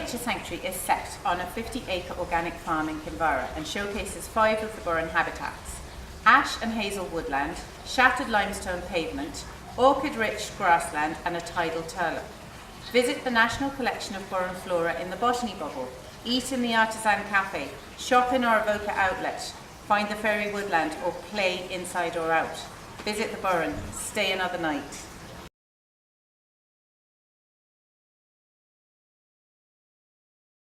Nature Sanctuary is set on a 50-acre organic farm in Kinvara and showcases 5 of the Burren habitats: ash and hazel woodland, shattered limestone pavement, orchid-rich grassland and a tidal turlough. Visit the National Collection of Burren Flora in the Botany Bubble, eat in the Artisan Cafe, shop in our Avoca outlet, find the fairy woodland or play inside or out. Visit the Burren, stay another night.